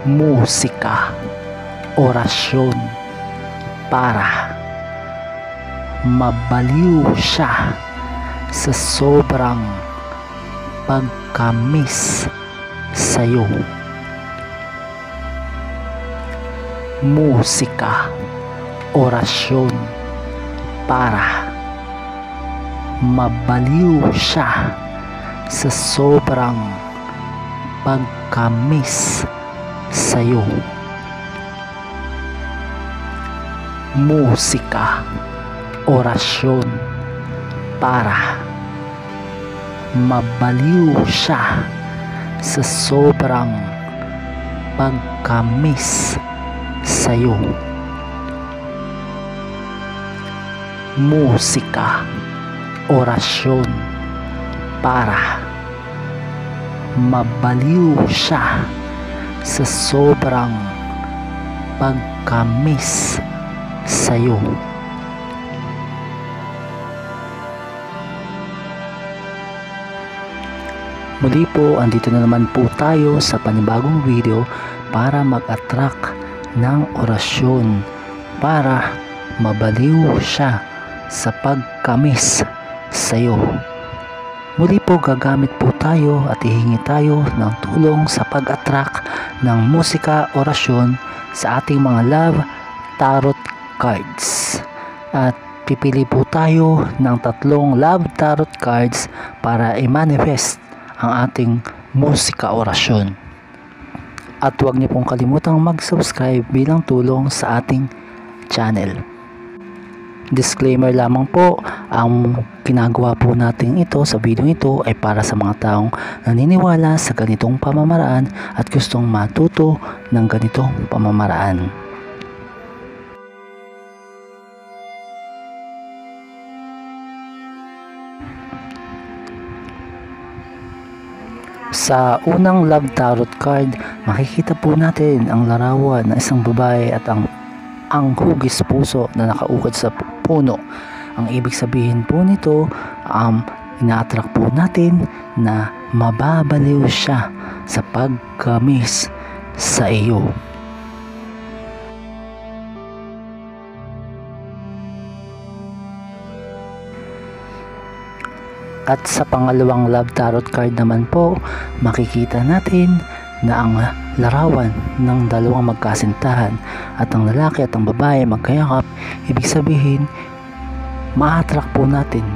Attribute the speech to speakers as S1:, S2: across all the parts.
S1: musika, orasyon para mabaliw siya sa sobrang pagka-miss sa'yo. Musika, orasyon para mabaliw siya sa sobrang pagka-miss sa'yo. Musika, orasyon para mabaliw siya sa sobrang pagka-miss sa'yo. Musika, orasyon para mabaliw siya sa sobrang pagka-miss sa'yo. Muli po, andito na naman po tayo sa panibagong video para mag-attract ng orasyon para mabaliw siya sa pagka-miss sa'yo. Muli po, gagamit po tayo at hihingi tayo ng tulong sa pag-attract ng musika, orasyon sa ating mga love tarot cards. At pipili po tayo ng 3 love tarot cards para i-manifest ang ating musika, orasyon. At huwag niyo pong kalimutang mag-subscribe bilang tulong sa ating channel. Disclaimer lamang po, ang ginagawa po natin ito sa video ito ay para sa mga taong naniniwala sa ganitong pamamaraan at gustong matuto ng ganitong pamamaraan. Sa unang love tarot card, makikita po natin ang larawan ng isang babae at ang hugis puso na nakaukod sa puno. Ang ibig sabihin po nito, ina-attract po natin na mababaliw siya sa pagka-miss sa iyo. At sa pangalawang love tarot card naman po, makikita natin na ang larawan ng dalawang magkasintahan at ang lalaki at ang babae magkayakap. Ibig sabihin, ma-attract po natin.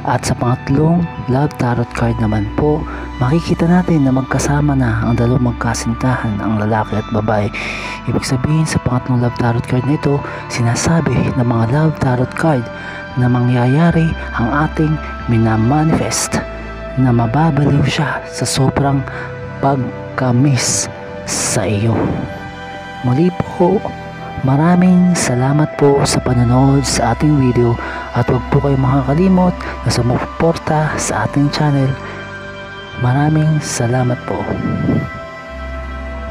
S1: At sa pangatlong love tarot card naman po, makikita natin na magkasama na ang dalawang magkasintahan, ang lalaki at babae. Ibig sabihin, sa pangatlong love tarot card na ito, sinasabi ng mga love tarot card na mangyayari ang ating minamanifest na mababaliw siya sa sobrang pagka-miss sa iyo. Muli po, maraming salamat po sa panonood sa ating video at huwag po kayong makakalimot na sumuporta sa ating channel. Maraming salamat po.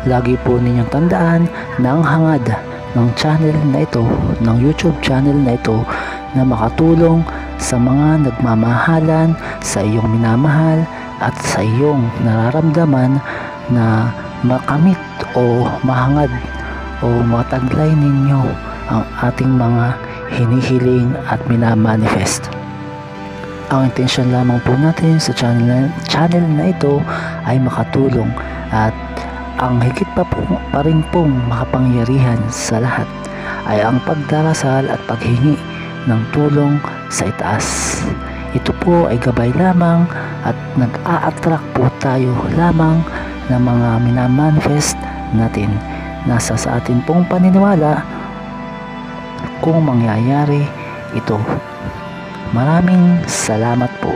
S1: Lagi po ninyong tandaan na ang hangad ng channel na ito, ng YouTube channel na ito, na makatulong sa mga nagmamahalan, sa iyong minamahal at sa iyong nararamdaman na makamit o mahangad o mataglay ninyo ang ating mga hinihiling at minamanifest. Ang intensyon lamang po natin sa channel na ito ay makatulong at ang higit pa rin pong makapangyarihan sa lahat ay ang pagdarasal at paghingi ng tulong sa itaas. Ito po ay gabay lamang at nag-a-attract po tayo lamang ng mga minamanifest natin. Nasa sa atin pong paniniwala kung mangyayari ito. Maraming salamat po.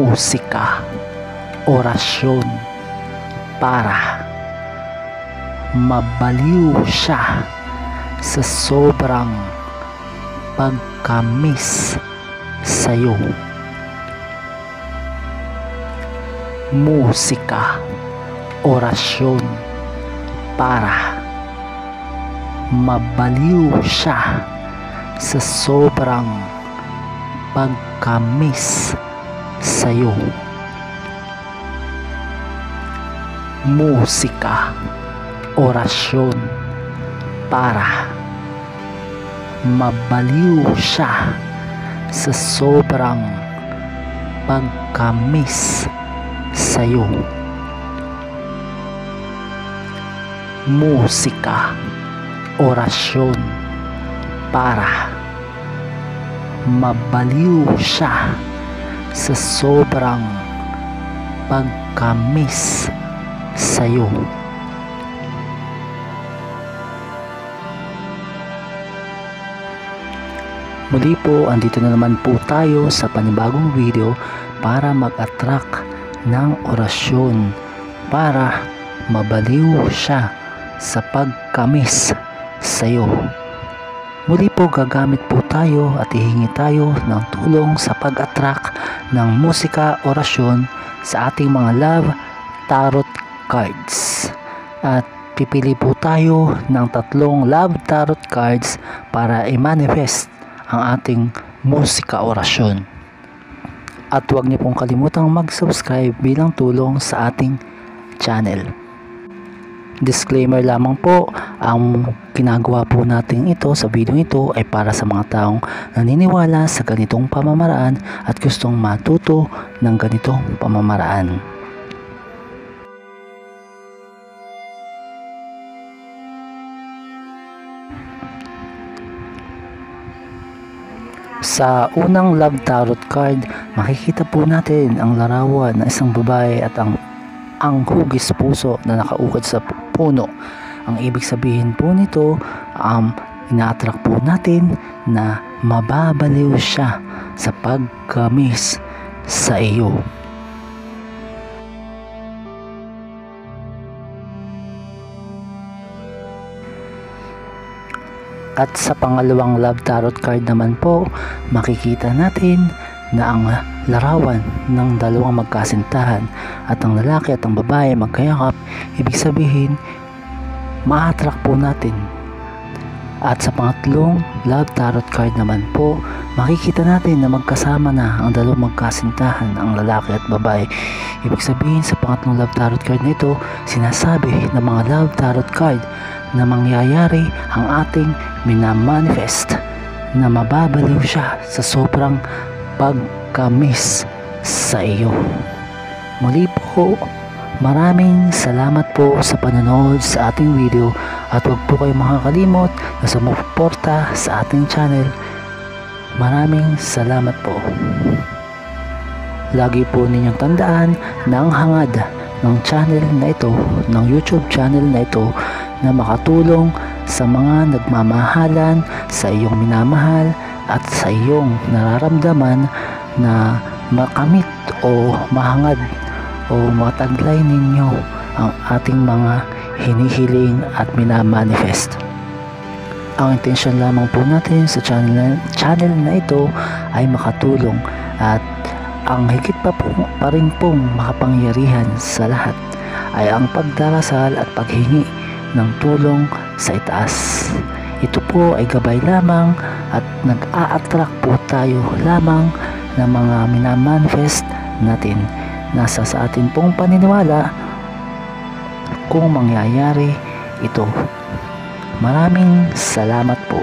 S1: musika, orasyon para mabaliw siya sa sobrang pagka-miss sa'yo. Musika, orasyon para mabaliw siya sa sobrang pagka-miss sa'yo. Musika, orasyon para mabaliw siya sa sobrang pagka-miss sa'yo. Musika, orasyon para mabaliw siya sa sobrang pagka-miss sa'yo. Muli po, andito na naman po tayo sa panibagong video para mag-attract ng orasyon para mabaliw siya sa pagka-miss sa'yo. Muli po, gagamit po tayo at hihingi tayo ng tulong sa pag-attract ng musika, orasyon sa ating mga love tarot cards. At pipili po tayo ng 3 love tarot cards para i-manifest ang ating musika, orasyon. At huwag niyo pong kalimutang mag-subscribe bilang tulong sa ating channel. Disclaimer lamang po, ang ginagawa po natin ito sa video ito ay para sa mga taong naniniwala sa ganitong pamamaraan at gustong matuto ng ganitong pamamaraan. Sa unang love tarot card, makikita po natin ang larawan ng isang babae at ang hugis puso na nakaukod sa puno. Ang ibig sabihin po nito, ina-attract po natin na mababaliw siya sa pagka-miss sa iyo. At sa pangalawang love tarot card naman po, makikita natin na ang larawan ng dalawang magkasintahan at ang lalaki at ang babae magkayakap. Ibig sabihin, ma-attract po natin. At sa pangatlong love tarot card naman po, makikita natin na magkasama na ang dalawang magkasintahan, ang lalaki at babae. Ibig sabihin, sa pangatlong love tarot card na ito, sinasabi ng mga love tarot card na mangyayari ang ating minamanifest na mababaliw siya sa sobrang pagka-miss sa iyo. Muli po, maraming salamat po sa panonood sa ating video at huwag po kayong makakalimot na sumuporta sa ating channel. Maraming salamat po. Lagi po ninyong tandaan na ang hangad ng channel na ito, ng YouTube channel na ito, na makatulong sa mga nagmamahalan, sa iyong minamahal at sa iyong nararamdaman na makamit o mahangad o mataglay ninyo ang ating mga hinihiling at minamanifest. Ang intensyon lamang po natin sa channel na ito ay makatulong at ang higit pa rin pong makapangyarihan sa lahat ay ang pagdarasal at paghingi ng tulong sa itaas. Ito po ay gabay lamang at nag-a-attract po tayo lamang ng mga minamanifest natin. Nasa sa atin pong paniniwala kung mangyayari ito. Maraming salamat po.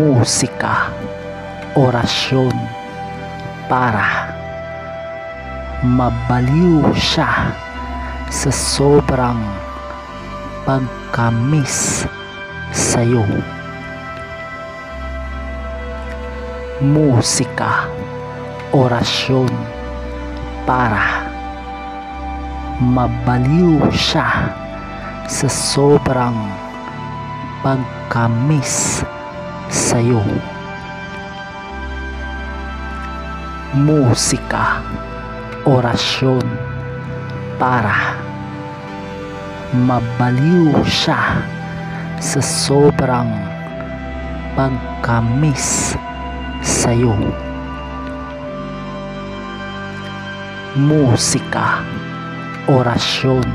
S1: musika, orasyon para mabaliw siya sa sobrang pagka-miss sa'yo. Musika, orasyon para mabaliw siya sa sobrang pagka-miss sa'yo. Musika, orasyon para mabaliw siya sa sobrang pagka-miss sa'yo. Musika, orasyon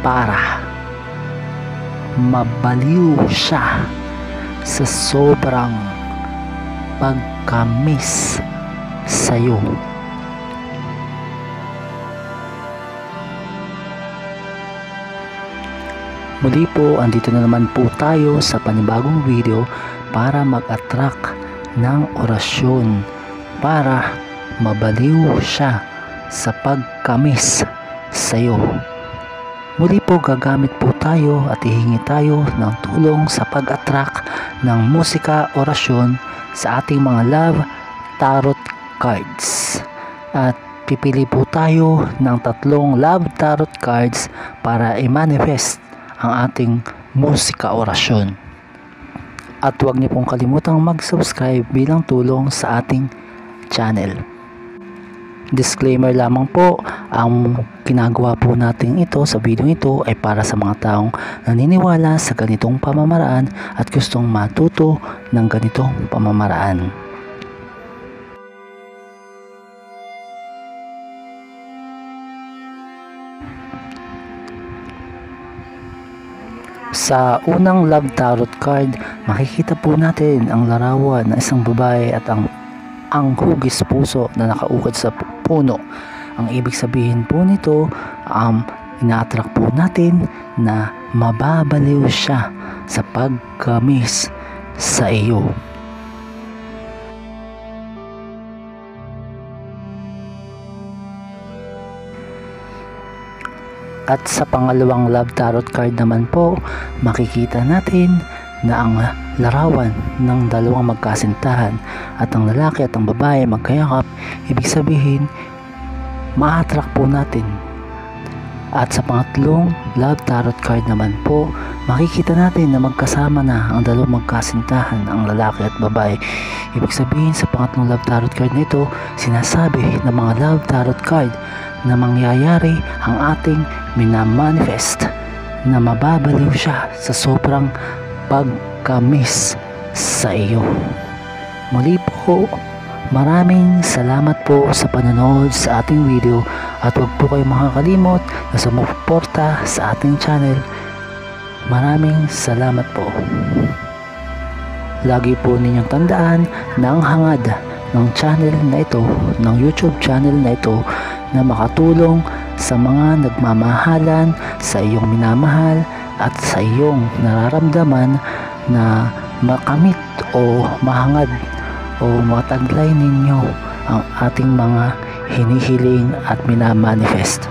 S1: para mabaliw siya sa sobrang pagka-miss sa'yo. Muli po, andito na naman po tayo sa panibagong video para mag-attract ng orasyon para mabaliw siya sa pagka-miss sa'yo. Muli po, gagamit po tayo at hihingi tayo ng tulong sa pag-attract ng musika, orasyon sa ating mga love tarot cards. At pipili po tayo ng 3 love tarot cards para i-manifest ang ating musika, orasyon. At huwag niyo pong kalimutang mag-subscribe bilang tulong sa ating channel. Disclaimer lamang po, ang ginagawa po natin ito sa video ito ay para sa mga taong naniniwala sa ganitong pamamaraan at gustong matuto ng ganitong pamamaraan. Sa unang love tarot card, makikita po natin ang larawan ng isang babae at ang hugis puso na nakaukod sa puno. Ang ibig sabihin po nito, ina-attract po natin na mababaliw siya sa pagka-miss sa iyo. At sa pangalawang love tarot card naman po, makikita natin na ang larawan ng dalawang magkasintahan at ang lalaki at ang babae magkayakap. Ibig sabihin, ma-attract po natin. At sa pangatlong love tarot card naman po, makikita natin na magkasama na ang dalawang magkasintahan, ang lalaki at babae. Ibig sabihin, sa pangatlong love tarot card na ito, sinasabi ng mga love tarot card na mangyayari ang ating minamanifest na mababaliw siya sa sobrang pagka-miss sa iyo. Muli po, maraming salamat po sa panonood sa ating video at huwag po kayong makakalimot na sumuporta sa ating channel. Maraming salamat po. Lagi po ninyong tandaan na ang hangad ng channel na ito, ng YouTube channel na ito, na makatulong sa mga nagmamahalan, sa iyong minamahal at sa iyong nararamdaman na makamit o mahangad o mataglay ninyo ang ating mga hinihiling at minamanifest.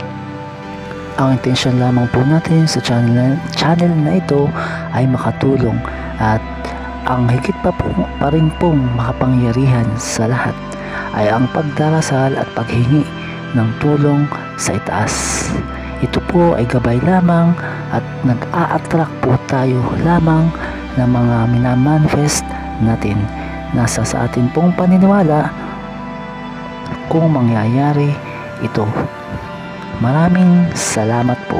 S1: Ang intensyon lamang po natin sa channel na ito ay makatulong at ang higit pa rin pong makapangyarihan sa lahat ay ang pagdarasal at paghingi ng tulong sa itaas. Ito po ay gabay lamang at nag-a-attract po tayo lamang ng mga minamanifest natin. Nasa sa atin pong paniniwala kung mangyayari ito. Maraming salamat po.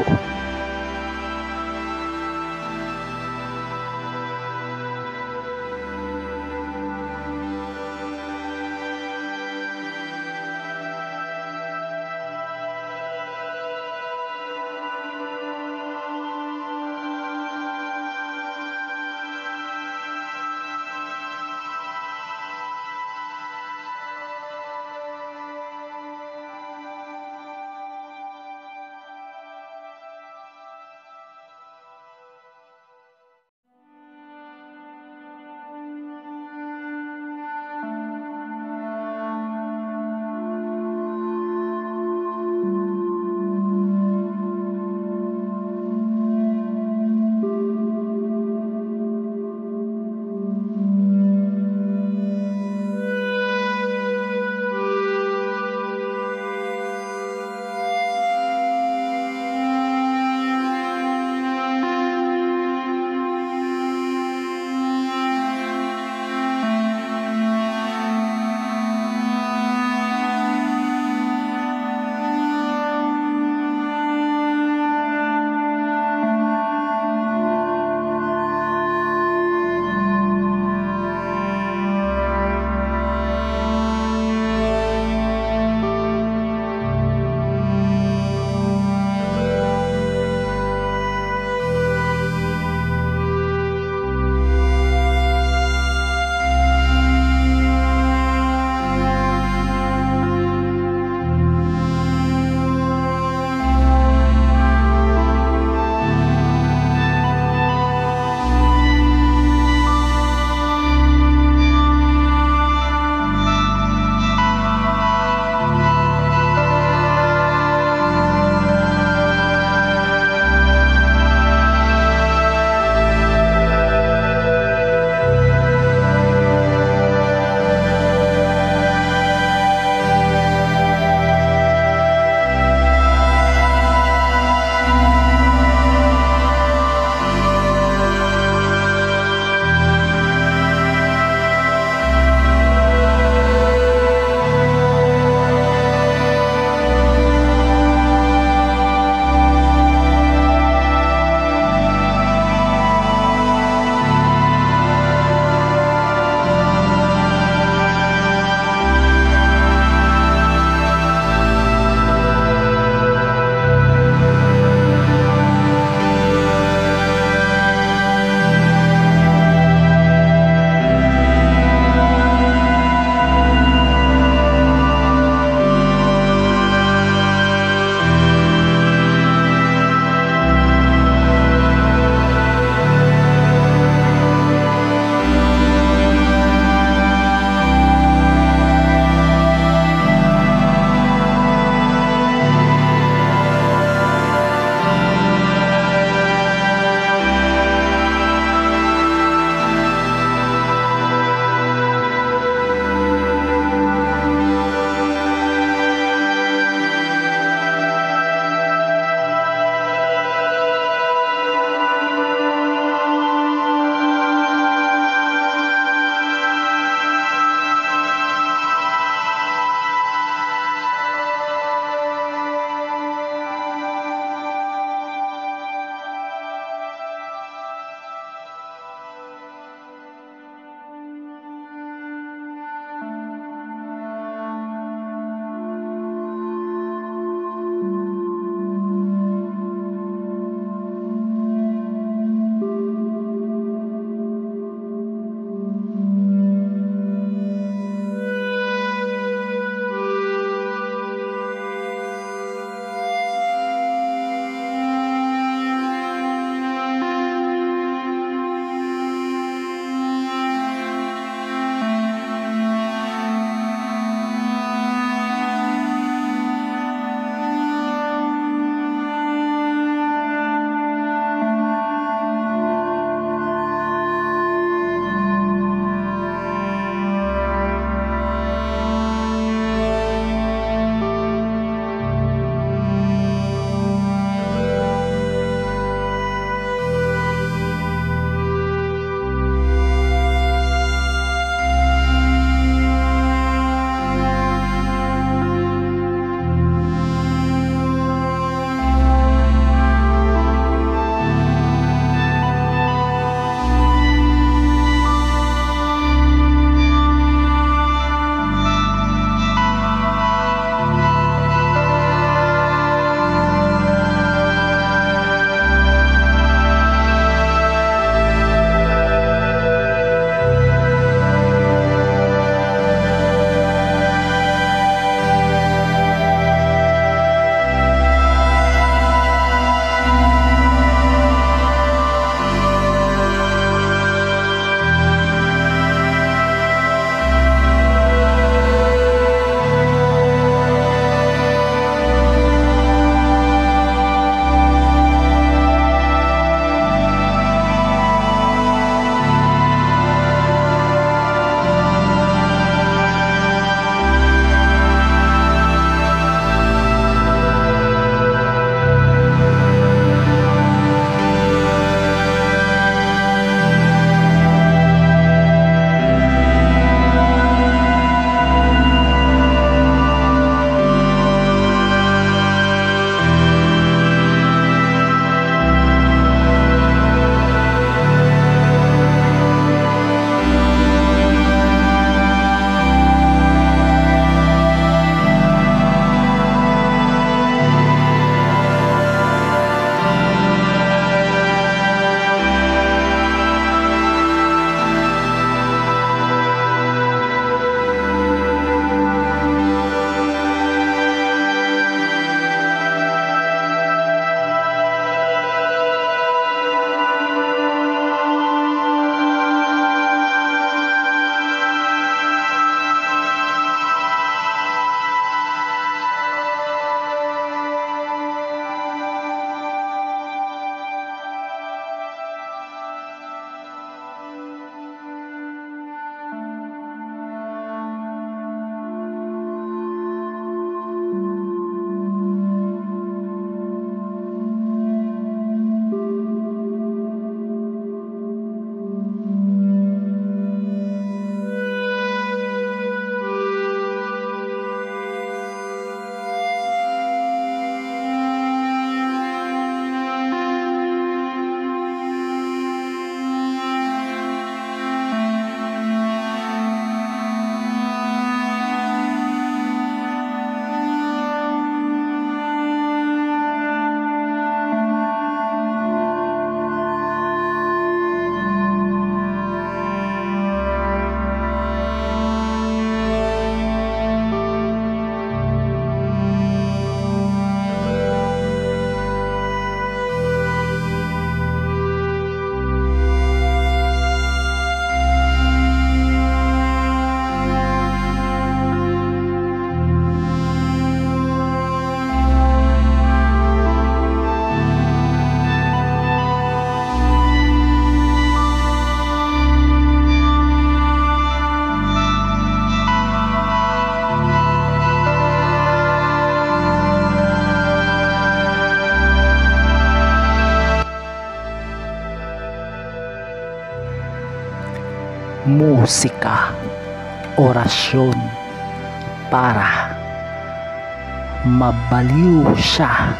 S1: musika, orasyon para mabaliw siya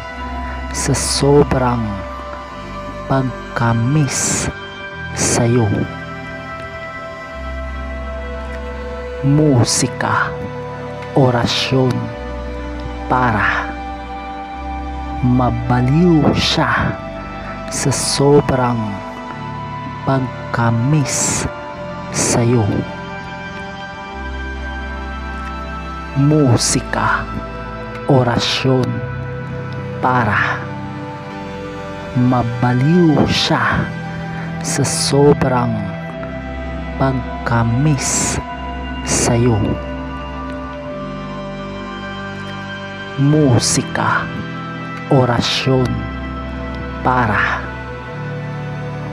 S1: sa sobrang pagka-miss sa'yo. Musika, orasyon para mabaliw siya sa sobrang pagka-miss sa'yo. Musika, orasyon para mabaliw siya sa sobrang pagka-miss sa'yo. Musika, orasyon para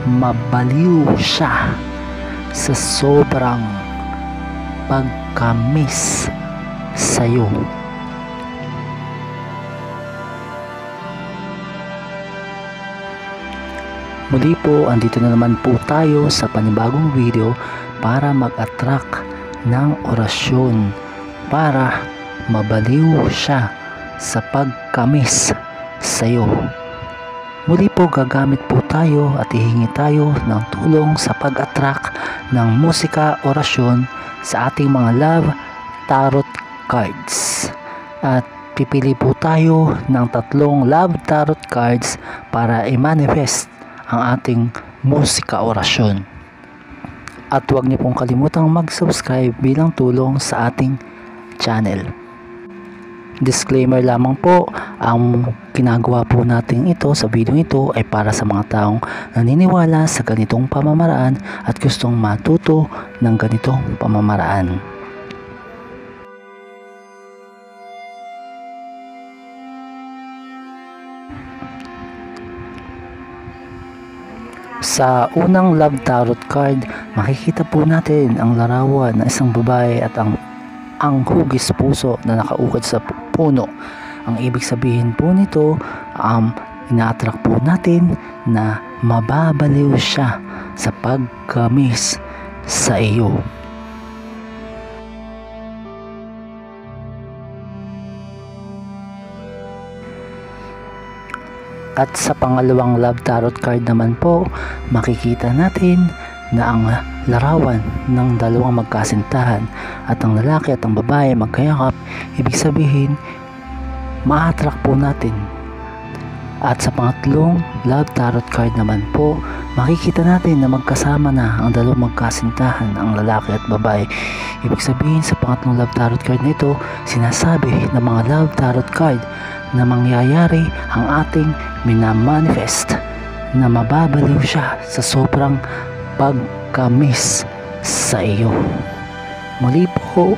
S1: mabaliw siya sa sobrang pagka-miss sa'yo. Muli po, andito na naman po tayo sa panibagong video para mag-attract ng orasyon para mabaliw siya sa pagka-miss sa'yo. Muli po, gagamit po tayo at hihingi tayo ng tulong sa pag-attract ng musika, orasyon sa ating mga love tarot cards. At pipili po tayo ng 3 love tarot cards para i-manifest ang ating musika, orasyon. At huwag niyo pong kalimutang mag-subscribe bilang tulong sa ating channel. Disclaimer lamang po, ang ginagawa po natin ito sa video ito ay para sa mga taong naniniwala sa ganitong pamamaraan at gustong matuto ng ganitong pamamaraan. Sa unang love tarot card, makikita po natin ang larawan ng isang babae at ang hugis puso na nakaukit sa puno. Ang ibig sabihin po nito, ina-attract po natin na mababaliw siya sa pagka-miss sa iyo. At sa pangalawang love tarot card naman po, makikita natin na ang larawan ng dalawang magkasintahan at ang lalaki at ang babae magkayakap. Ibig sabihin, ma-attract po natin. At sa pangatlong love tarot card naman po, makikita natin na magkasama na ang dalawang magkasintahan, ang lalaki at babae. Ibig sabihin, sa pangatlong love tarot card na ito, sinasabi ng mga love tarot card na mangyayari ang ating minamanifest na mababaliw siya sa sobrang pagka-miss sa iyo. Muli po,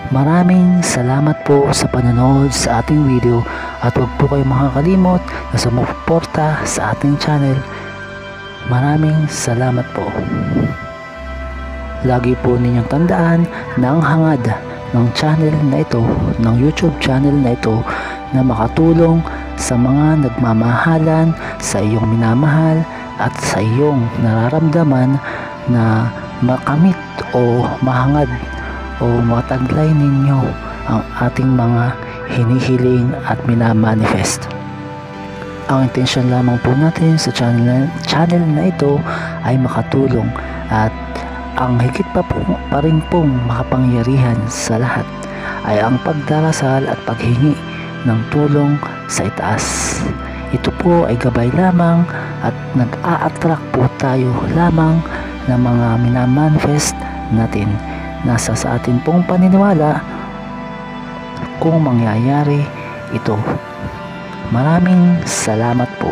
S1: maraming salamat po sa panonood sa ating video at huwag po kayong makakalimot na sumuporta sa ating channel. Maraming salamat po. Lagi po ninyong tandaan na ang hangad ng channel na ito, ng YouTube channel na ito, na makatulong sa mga nagmamahalan, sa iyong minamahal at sa iyong nararamdaman na makamit o mahangad o mataglay ninyo ang ating mga hinihiling at minamanifest. Ang intensyon lamang po natin sa channel na ito ay makatulong at ang higit pa rin pong makapangyarihan sa lahat ay ang pagdarasal at paghingi ng tulong sa itaas. Ito po ay gabay lamang at nag-a-attract po tayo lamang ng mga minamanifest natin. Nasa sa atin pong paniniwala kung mangyayari ito. Maraming salamat po.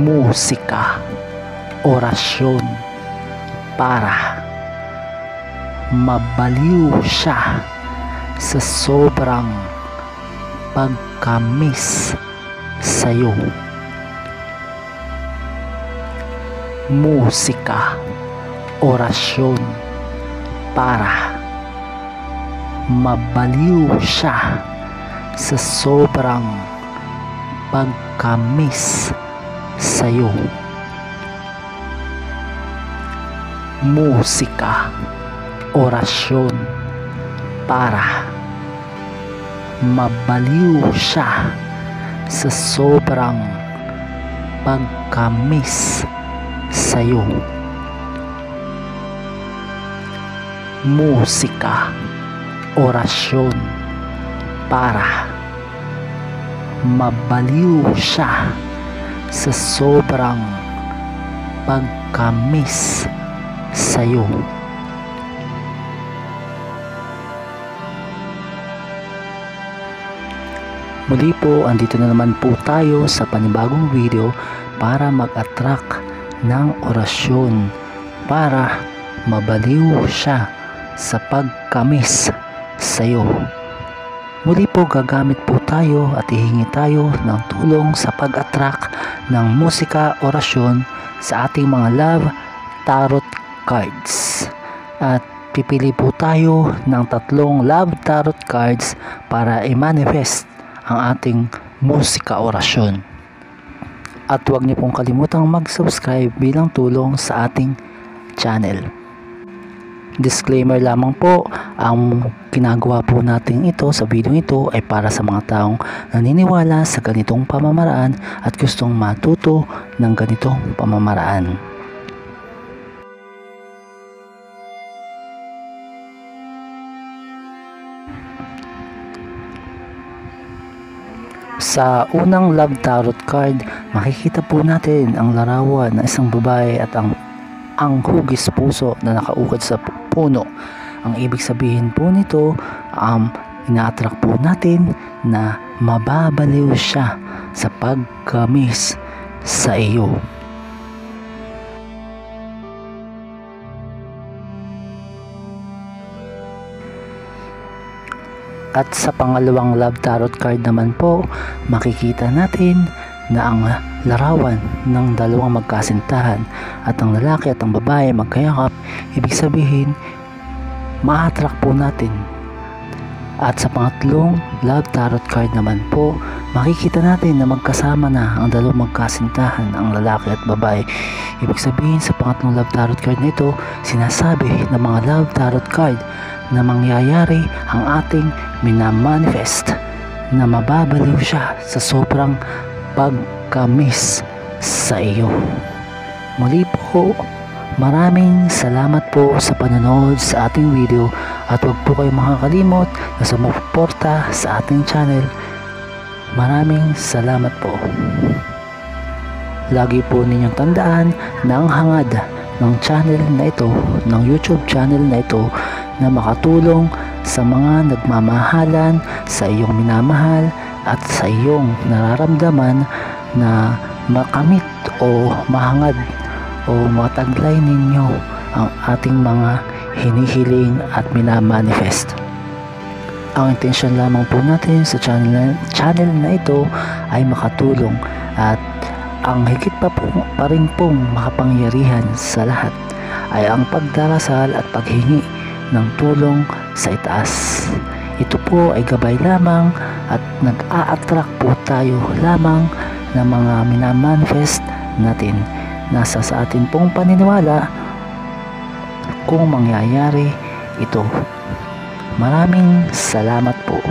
S1: musika, orasyon para mabaliw siya sa sobrang pagka-miss sa'yo. Musika, orasyon para mabaliw siya sa sobrang pagka-miss sa'yo. Musika, orasyon para mabaliw siya sa sobrang pagka-miss sa'yo. Musika, orasyon para mabaliw siya sa sobrang pagka-miss sa'yo. Muli po, andito na naman po tayo sa panibagong video para mag-attract ng orasyon para mabaliw siya sa pagka-miss sa'yo. Muli po, gagamit po tayo at hihingi tayo ng tulong sa pag-attract ng musika, orasyon sa ating mga love tarot cards. At pipili po tayo ng 3 love tarot cards para i-manifest ang ating musika, orasyon. At huwag niyo pong kalimutang mag-subscribe bilang tulong sa ating channel. Disclaimer lamang po, ang ginagawa po natin ito sa video ito ay para sa mga taong naniniwala sa ganitong pamamaraan at gustong matuto ng ganitong pamamaraan. Sa unang love tarot card, makikita po natin ang larawan ng isang babae at ang hugis puso na nakaukit sa puno. Ang ibig sabihin po nito, ina-attract po natin na mababaliw siya sa pagka-miss sa iyo. At sa pangalawang love tarot card naman po, makikita natin na ang larawan ng dalawang magkasintahan at ang lalaki at ang babae magkayakap. Ibig sabihin, ma-attract po natin. At sa pangatlong love tarot card naman po, makikita natin na magkasama na ang dalawang magkasintahan, ang lalaki at babae. Ibig sabihin, sa pangatlong love tarot card na ito, sinasabi ng mga love tarot card na mangyayari ang ating minamanifest na mababaliw siya sa sobrang pagka-miss sa iyo. Muli po, maraming salamat po sa panonood sa ating video at huwag po kayong makakalimot na sumuporta sa ating channel. Maraming salamat po. Lagi po ninyong tandaan na ang hangad ng channel na ito, ng YouTube channel na ito, na makatulong sa mga nagmamahalan, sa iyong minamahal at sa iyong nararamdaman na makamit o mahangad o mataglay ninyo ang ating mga hinihiling at minamanifest. Ang intensyon lamang po natin sa channel na ito ay makatulong at ang higit pa rin pong makapangyarihan sa lahat ay ang pagdarasal at paghingi ng tulong sa itaas. Ito po ay gabay lamang at nag-a-attract po tayo lamang ng mga minamanifest natin. Nasa sa atin pong paniniwala kung mangyayari ito. Maraming salamat po.